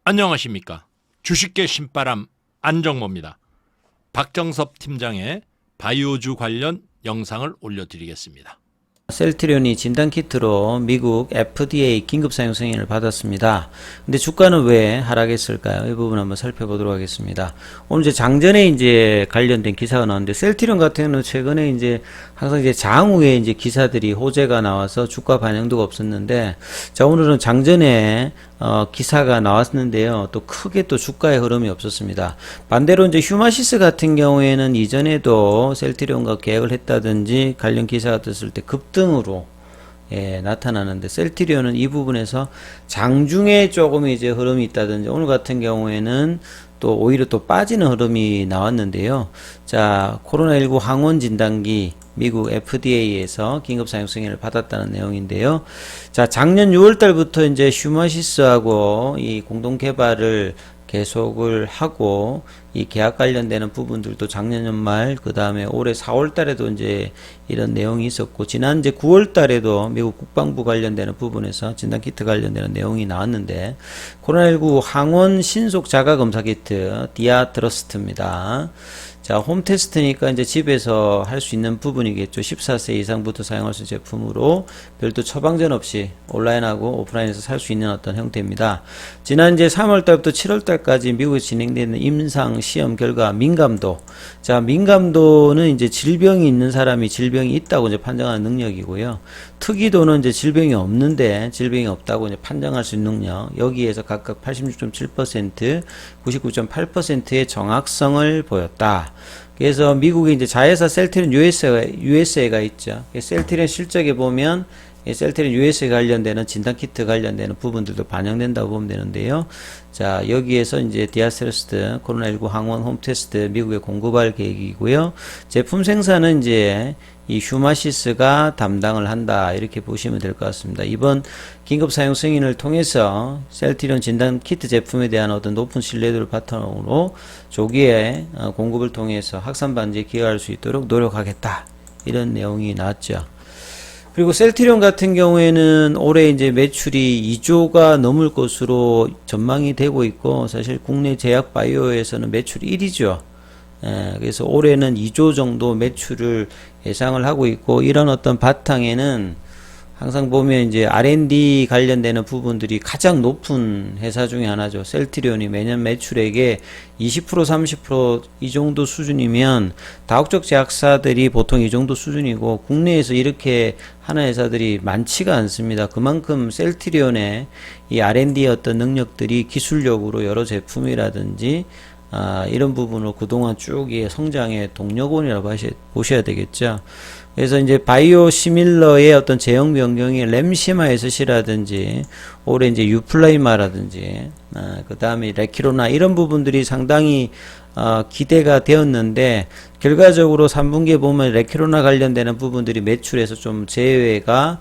안녕하십니까. 주식계 신바람 안정모입니다. 박정섭 팀장의 바이오주 관련 영상을 올려드리겠습니다. 셀트리온이 진단키트로 미국 FDA 긴급 사용 승인을 받았습니다. 근데 주가는 왜 하락했을까요? 이 부분 한번 살펴보도록 하겠습니다. 오늘 이제 장전에 이제 관련된 기사가 나왔는데, 셀트리온 같은 경우는 최근에 이제 항상 이제 장후에 이제 기사들이 호재가 나와서 주가 반영도가 없었는데, 자, 오늘은 장전에 기사가 나왔는데요. 또 크게 또 주가의 흐름이 없었습니다. 반대로 이제 휴마시스 같은 경우에는 이전에도 셀트리온과 계약을 했다든지 관련 기사가 떴을 때 급등으로 나타나는데, 셀트리온은 이 부분에서 장중에 조금 이제 흐름이 있다든지, 오늘 같은 경우에는 또 오히려 또 빠지는 흐름이 나왔는데요. 자, 코로나19 항원 진단기 미국 FDA에서 긴급 사용 승인을 받았다는 내용인데요. 자, 작년 6월 달부터 이제 휴마시스하고 이 공동 개발을 계속을 하고, 이 계약 관련되는 부분들도 작년 연말, 그 다음에 올해 4월 달에도 이제 이런 내용이 있었고, 지난 이제 9월 달에도 미국 국방부 관련되는 부분에서 진단키트 관련되는 내용이 나왔는데, 코로나19 항원 신속 자가 검사 키트 디아트러스트입니다. 자, 홈 테스트니까 이제 집에서 할 수 있는 부분이겠죠. 14세 이상부터 사용할 수 있는 제품으로 별도 처방전 없이 온라인하고 오프라인에서 살 수 있는 어떤 형태입니다. 지난 이제 3월 달부터 7월 달까지 미국에서 진행되는 임상 시험 결과 민감도. 자, 민감도는 이제 질병이 있는 사람이 질병이 있다고 이제 판정하는 능력이고요. 특이도는 이제 질병이 없는데 질병이 없다고 이제 판정할 수 있는 능력. 여기에서 각각 86.7%, 99.8%의 정확성을 보였다. 그래서 미국의 이제 자회사 셀트리온 USA가 있죠. 셀트리온 실적에 보면 셀트리온 USA 관련되는 진단키트 관련되는 부분들도 반영된다고 보면 되는데요. 자, 여기에서 이제 디아스레스트 코로나19 항원 홈테스트 미국에 공급할 계획이고요. 제품 생산은 이제 이 휴마시스가 담당을 한다, 이렇게 보시면 될 것 같습니다. 이번 긴급 사용 승인을 통해서 셀트리온 진단 키트 제품에 대한 어떤 높은 신뢰도를 바탕으로 조기에 공급을 통해서 확산 방지에 기여할 수 있도록 노력하겠다, 이런 내용이 나왔죠. 그리고 셀트리온 같은 경우에는 올해 이제 매출이 2조가 넘을 것으로 전망이 되고 있고, 사실 국내 제약 바이오에서는 매출 1위죠. 그래서 올해는 2조 정도 매출을 예상을 하고 있고, 이런 어떤 바탕에는 항상 보면 이제 R&D 관련되는 부분들이 가장 높은 회사 중에 하나죠. 셀트리온이 매년 매출액의 20% 30% 이 정도 수준이면 다국적 제약사들이 보통 이 정도 수준이고, 국내에서 이렇게 하는 회사들이 많지가 않습니다. 그만큼 셀트리온의 이 R&D 어떤 능력들이 기술력으로 여러 제품이라든지 이런 부분으로 그동안 쭉 성장의 동력원이라고 보셔야 되겠죠. 그래서 이제 바이오 시밀러의 어떤 제형 변경이 램시마 SC라든지 올해 이제 유플라이마라든지 그 다음에 레키로나, 이런 부분들이 상당히 기대가 되었는데, 결과적으로 3분기에 보면 레키로나 관련되는 부분들이 매출에서 좀 제외가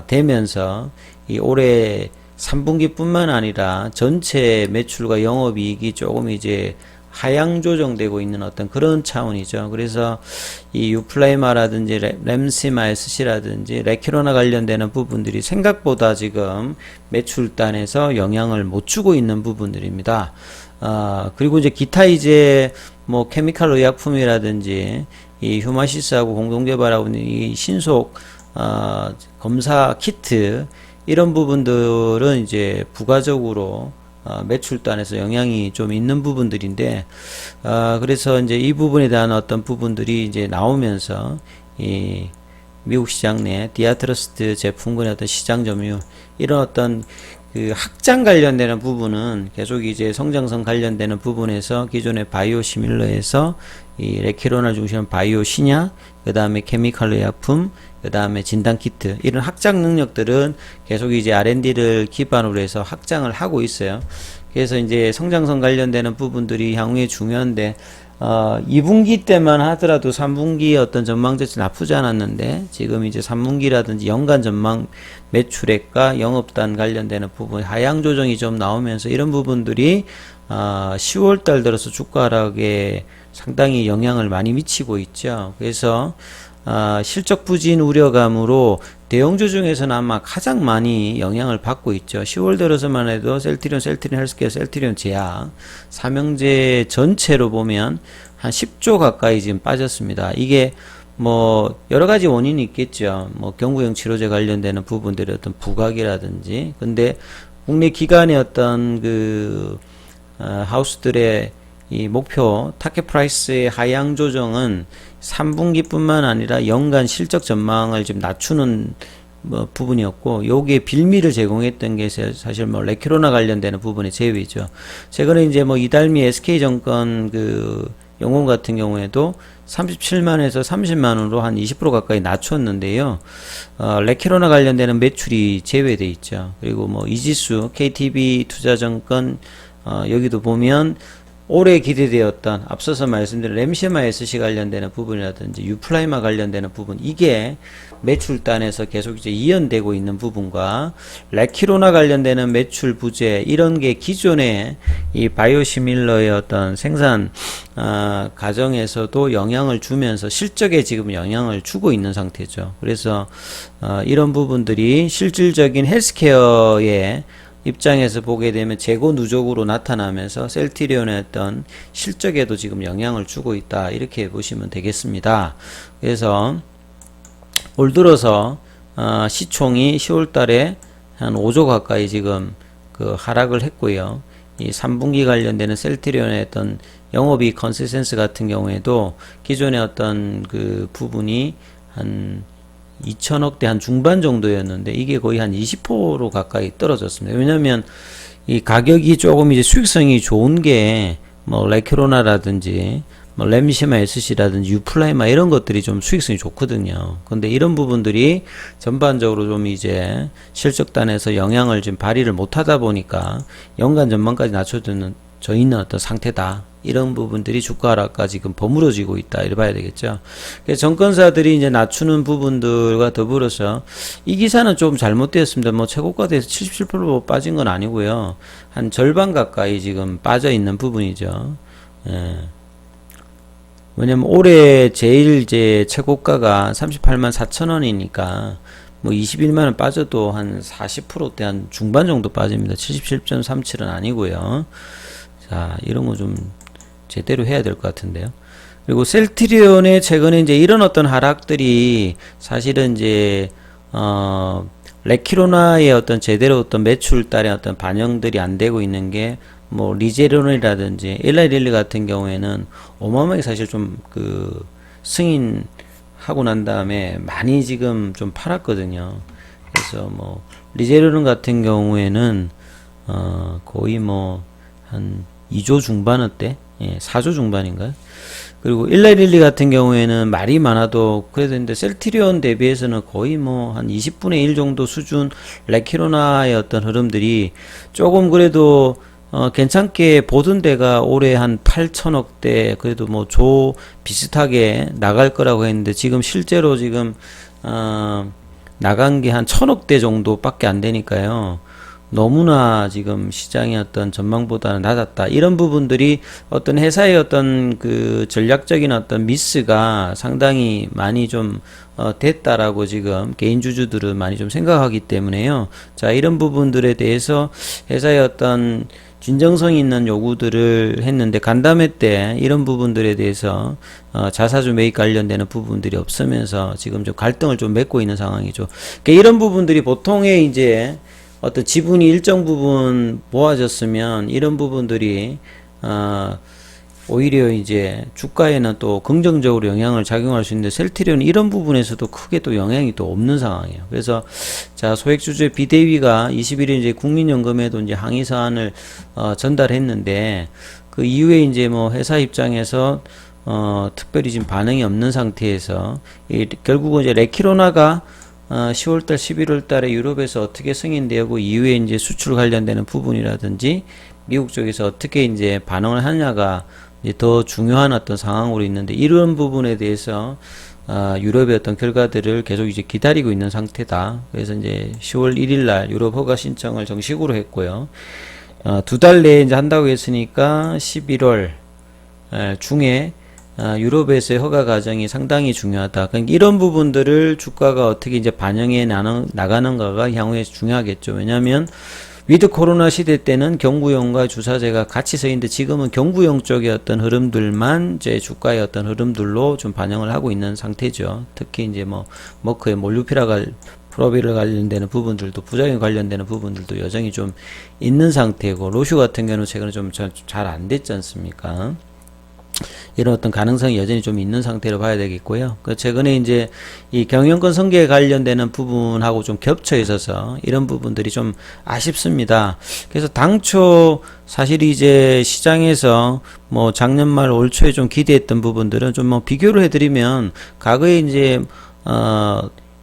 되면서 이 올해 3분기뿐만 아니라 전체 매출과 영업이익이 조금 이제 하향 조정되고 있는 어떤 그런 차원이죠. 그래서 이 유플라이마라든지 램시마 SC라든지 레키로나 관련되는 부분들이 생각보다 지금 매출단에서 영향을 못 주고 있는 부분들입니다. 그리고 이제 기타 이제 뭐 케미칼 의약품이라든지 이 휴마시스하고 공동 개발하고 있는 이 신속 검사 키트, 이런 부분들은 이제 부가적으로 매출단에서 영향이 좀 있는 부분들인데, 그래서 이제 이 부분에 대한 어떤 부분들이 이제 나오면서 이 미국 시장 내 디아트러스트 제품군의 어떤 시장 점유율, 이런 어떤 그 확장 관련되는 부분은 계속 이제 성장성 관련되는 부분에서 기존의 바이오 시밀러에서 이 레키로나 중심의 바이오 신약, 그 다음에 케미칼 의약품, 그 다음에 진단키트, 이런 확장 능력들은 계속 이제 R&D를 기반으로 해서 확장을 하고 있어요. 그래서 이제 성장성 관련되는 부분들이 향후에 중요한데, 2분기 때만 하더라도 3분기 어떤 전망 자체 나쁘지 않았는데, 지금 이제 3분기라든지 연간 전망 매출액과 영업단 관련되는 부분 하향 조정이 좀 나오면서, 이런 부분들이 10월 달 들어서 주가 하락에 상당히 영향을 많이 미치고 있죠. 그래서 실적 부진 우려감으로 대형주 중에서는 아마 가장 많이 영향을 받고 있죠. 10월 들어서만 해도 셀트리온 헬스케어, 셀트리온 제약, 삼형제 전체로 보면 한 10조 가까이 지금 빠졌습니다. 이게 뭐 여러 가지 원인이 있겠죠. 뭐 경구용 치료제 관련되는 부분들의 어떤 부각이라든지. 근데 국내 기관의 어떤 하우스들의 이 목표 타겟 프라이스의 하향 조정은 3분기뿐만 아니라 연간 실적 전망을 좀 낮추는 부분이었고, 요게 빌미를 제공했던 게 사실 뭐 레키로나 관련되는 부분의 제외죠. 최근에 이제 뭐 이달미 SK증권 영혼 같은 경우에도 37만에서 30만원으로 한 20% 가까이 낮췄는데요. 레키로나 관련되는 매출이 제외돼 있죠. 그리고 뭐 이지수, KTB 투자증권, 여기도 보면 올해 기대되었던 앞서서 말씀드린 램시마 SC 관련되는 부분이라든지 유플라이마 관련되는 부분, 이게 매출단에서 계속 이제 이연되고 있는 부분과 레키로나 관련되는 매출 부재, 이런 게 기존의 이 바이오시밀러의 어떤 생산 과정에서도 영향을 주면서 실적에 지금 영향을 주고 있는 상태죠. 그래서 이런 부분들이 실질적인 헬스케어의 입장에서 보게 되면 재고 누적으로 나타나면서 셀트리온의 어떤 실적에도 지금 영향을 주고 있다, 이렇게 보시면 되겠습니다. 그래서 올 들어서 시총이 10월 달에 한 5조 가까이 지금 하락을 했고요. 이 3분기 관련되는 셀트리온의 어떤 영업이익 컨센서스 같은 경우에도 기존의 어떤 부분이 한 2천억대 한 중반 정도였는데 이게 거의 한 20% 가까이 떨어졌습니다. 왜냐면 이 가격이 조금 이제 수익성이 좋은 게 뭐 레큐로나라든지 뭐 램시마 SC라든지 유플라이마 이런 것들이 좀 수익성이 좋거든요. 근데 이런 부분들이 전반적으로 좀 이제 실적단에서 영향을 좀 발휘를 못하다 보니까 연간 전망까지 낮춰져 있는 어떤 상태다. 이런 부분들이 주가 하락과 지금 버무려지고 있다, 이래 봐야 되겠죠. 그래서 정권사들이 이제 낮추는 부분들과 더불어서 이 기사는 좀 잘못되었습니다. 뭐 최고가에서 77% 빠진 건 아니고요. 한 절반 가까이 지금 빠져 있는 부분이죠. 예. 왜냐면 올해 제일 이제 최고가가 38만 4천 원이니까 뭐 21만원 빠져도 한 40%대 한 중반 정도 빠집니다. 77.37은 아니고요. 자, 이런 거 좀 제대로 해야 될 것 같은데요. 그리고 셀트리온의 최근에 이제 이런 어떤 하락들이 사실은 이제 레키로나의 어떤 제대로 어떤 매출 달의 어떤 반영들이 안 되고 있는 게 뭐 리제론이라든지 일라이릴리 같은 경우에는 어마어마하게 사실 좀 승인하고 난 다음에 많이 지금 좀 팔았거든요. 그래서 뭐 리제론 같은 경우에는 거의 뭐 한 2조 중반대, 예, 4조 중반인가요? 그리고 일라이릴리 같은 경우에는 말이 많아도 그래도 근데 셀트리온 대비해서는 거의 뭐 한 20분의 1 정도 수준, 레키로나의 어떤 흐름들이 조금 그래도 괜찮게 보던 데가 올해 한 8천억대, 그래도 뭐 조 비슷하게 나갈 거라고 했는데 지금 실제로 지금 나간 게 한 1000억대 정도밖에 안 되니까요. 너무나 지금 시장의 어떤 전망보다는 낮았다. 이런 부분들이 어떤 회사의 어떤 전략적인 어떤 미스가 상당히 많이 좀 됐다라고 지금 개인 주주들은 많이 좀 생각하기 때문에요. 자, 이런 부분들에 대해서 회사의 어떤 진정성 있는 요구들을 했는데 간담회 때 이런 부분들에 대해서 자사주 매입 관련되는 부분들이 없으면서 지금 좀 갈등을 좀 맺고 있는 상황이죠. 그러니까 이런 부분들이 보통의 이제 어떤 지분이 일정 부분 모아졌으면 이런 부분들이 오히려 이제 주가에는 또 긍정적으로 영향을 작용할 수 있는데 셀트리온은 이런 부분에서도 크게 또 영향이 또 없는 상황이에요. 그래서 자, 소액주주의 비대위가 21일 이제 국민연금에도 이제 항의 사안을 전달했는데 그 이후에 이제 뭐 회사 입장에서 특별히 지금 반응이 없는 상태에서 결국은 이제 레키로나가 10월달, 11월달에 유럽에서 어떻게 승인되고 이후에 이제 수출 관련되는 부분이라든지 미국 쪽에서 어떻게 이제 반응을 하느냐가 이제 더 중요한 어떤 상황으로 있는데 이런 부분에 대해서 유럽의 어떤 결과들을 계속 이제 기다리고 있는 상태다. 그래서 이제 10월 1일날 유럽 허가 신청을 정식으로 했고요. 2달 내에 이제 한다고 했으니까 11월 중에 유럽에서의 허가 과정이 상당히 중요하다. 그러니까 이런 부분들을 주가가 어떻게 이제 반영해 나가는가가 향후에 중요하겠죠. 왜냐하면 위드 코로나 시대 때는 경구용과 주사제가 같이 서 있는데 지금은 경구용 쪽의 어떤 흐름들만 이제 주가의 어떤 흐름들로 좀 반영을 하고 있는 상태죠. 특히 이제 뭐 머크의 몰루피라가 프로비를 관련되는 부분들도 부작용 관련되는 부분들도 여전히 좀 있는 상태고 로슈 같은 경우는 최근에 좀 잘 안 됐지 않습니까? 이런 어떤 가능성이 여전히 좀 있는 상태로 봐야 되겠고요. 최근에 이제 이 경영권 승계에 관련되는 부분하고 좀 겹쳐 있어서 이런 부분들이 좀 아쉽습니다. 그래서 당초 사실 이제 시장에서 뭐 작년 말 올 초에 좀 기대했던 부분들은 좀 뭐 비교를 해드리면 과거에 이제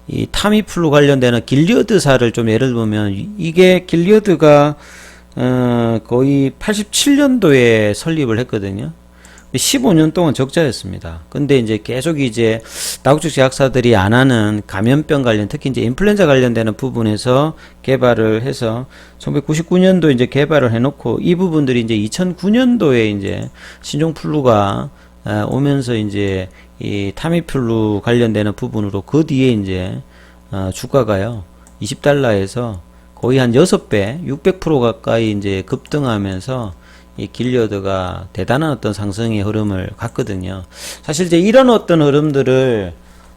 이 타미플루 관련되는 길리어드사를 좀 예를 보면 이게 길리어드가 거의 87년도에 설립을 했거든요. 15년 동안 적자였습니다. 근데 이제 계속 이제 다국적 제약사들이 안 하는 감염병 관련, 특히 이제 인플루엔자 관련되는 부분에서 개발을 해서 1999년도 이제 개발을 해놓고 이 부분들이 이제 2009년도에 이제 신종플루가 오면서 이제 이 타미플루 관련되는 부분으로 그 뒤에 이제 주가가요 20달러에서 거의 한 6배, 600% 가까이 이제 급등하면서 이 길리어드가 대단한 어떤 상승의 흐름을 갔거든요. 사실 이제 이런 어떤 흐름들을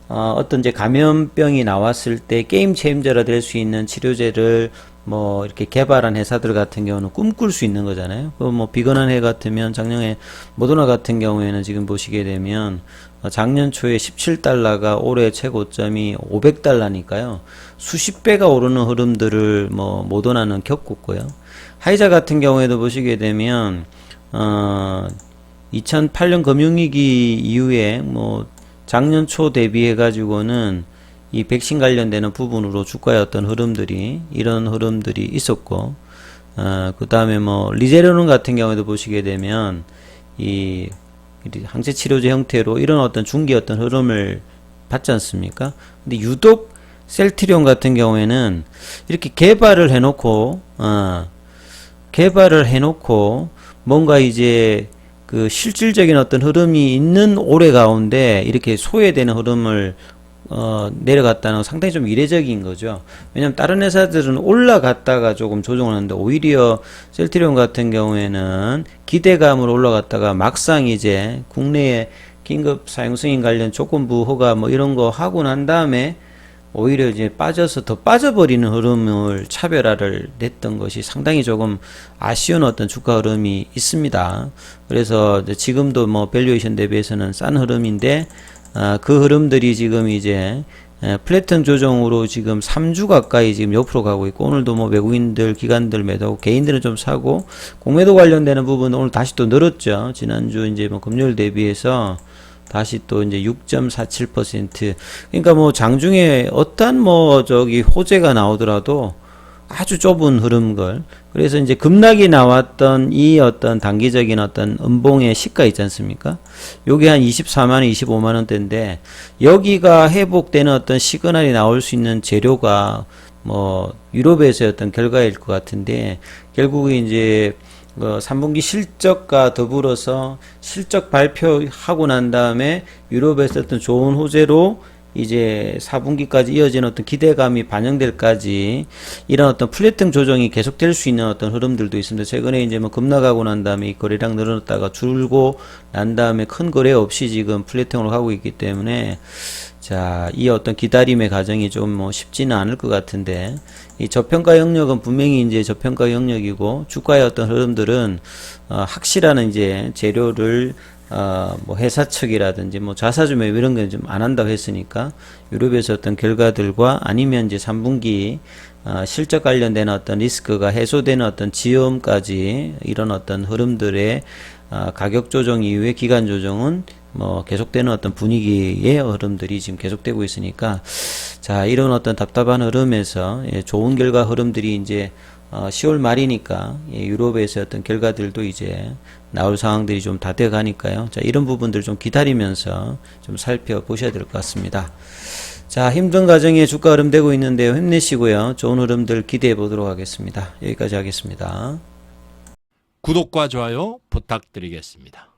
어떤 이제 감염병이 나왔을 때 게임 체인저가 될 수 있는 치료제를 뭐 이렇게 개발한 회사들 같은 경우는 꿈꿀 수 있는 거잖아요. 그 뭐 비건한 해 같으면 작년에 모더나 같은 경우에는 지금 보시게 되면 작년 초에 17달러가 올해 최고점이 500달러니까요. 수십 배가 오르는 흐름들을 뭐 모더나는 겪었고요. 화이자 같은 경우에도 보시게 되면 2008년 금융위기 이후에 뭐 작년 초 대비해 가지고는 이 백신 관련되는 부분으로 주가의 어떤 흐름들이 이런 흐름들이 있었고 그 다음에 뭐 리제로논 같은 경우에도 보시게 되면 이 항체 치료제 형태로 이런 어떤 중기 어떤 흐름을 받지 않습니까? 근데 유독 셀트리온 같은 경우에는 이렇게 개발을 해놓고 뭔가 이제 그 실질적인 어떤 흐름이 있는 올해 가운데 이렇게 소외되는 흐름을 내려갔다는 건 상당히 좀 이례적인 거죠. 왜냐면 다른 회사들은 올라갔다가 조금 조정하는데 오히려 셀트리온 같은 경우에는 기대감으로 올라갔다가 막상 이제 국내에 긴급 사용 승인 관련 조건부 허가 뭐 이런 거 하고 난 다음에 오히려 이제 빠져서 더 빠져버리는 흐름을 차별화를 냈던 것이 상당히 조금 아쉬운 어떤 주가 흐름이 있습니다. 그래서 지금도 뭐 밸류에이션 대비해서는 싼 흐름인데 그 흐름들이 지금 이제 플래튼 조정으로 지금 3주 가까이 지금 옆으로 가고 있고 오늘도 뭐 외국인들 기관들 매도하고 개인들은 좀 사고 공매도 관련되는 부분 오늘 다시 또 늘었죠. 지난주 이제 뭐 금요일 대비해서 다시 또 이제 6.47%. 그러니까 뭐 장중에 어떠한 뭐 저기 호재가 나오더라도 아주 좁은 흐름걸. 그래서 이제 급락이 나왔던 이 어떤 단기적인 어떤 음봉의 시가 있지 않습니까? 요게 한 24만원, 25만원대인데 여기가 회복되는 어떤 시그널이 나올 수 있는 재료가 뭐 유럽에서의 어떤 결과일 것 같은데 결국에 이제 3분기 실적과 더불어서 실적 발표하고 난 다음에 유럽에서 어떤 좋은 호재로 이제 4분기까지 이어지는 어떤 기대감이 반영될까지 이런 어떤 플래팅 조정이 계속될 수 있는 어떤 흐름들도 있습니다. 최근에 이제 뭐 급락하고 난 다음에 이 거래량 늘어났다가 줄고 난 다음에 큰 거래 없이 지금 플래팅으로 가고 있기 때문에 자, 이 어떤 기다림의 과정이 좀 뭐 쉽지는 않을 것 같은데 이 저평가 영역은 분명히 이제 저평가 영역이고 주가의 어떤 흐름들은 확실한 이제 재료를 뭐 회사 측이라든지 뭐 자사주 매입 이런 건 좀 안 한다고 했으니까 유럽에서 어떤 결과들과 아니면 이제 3분기 실적 관련된 어떤 리스크가 해소되는 어떤 지음까지 이런 어떤 흐름들의 가격 조정 이후에 기간 조정은 뭐 계속되는 어떤 분위기의 흐름들이 지금 계속되고 있으니까 자 이런 어떤 답답한 흐름에서 좋은 결과 흐름들이 이제 10월 말이니까 유럽에서 어떤 결과들도 이제 나올 상황들이 좀 다 돼 가니까요. 자 이런 부분들 좀 기다리면서 좀 살펴보셔야 될 것 같습니다. 자 힘든 과정에 주가 흐름 되고 있는데요. 힘내시고요. 좋은 흐름들 기대해 보도록 하겠습니다. 여기까지 하겠습니다. 구독과 좋아요 부탁드리겠습니다.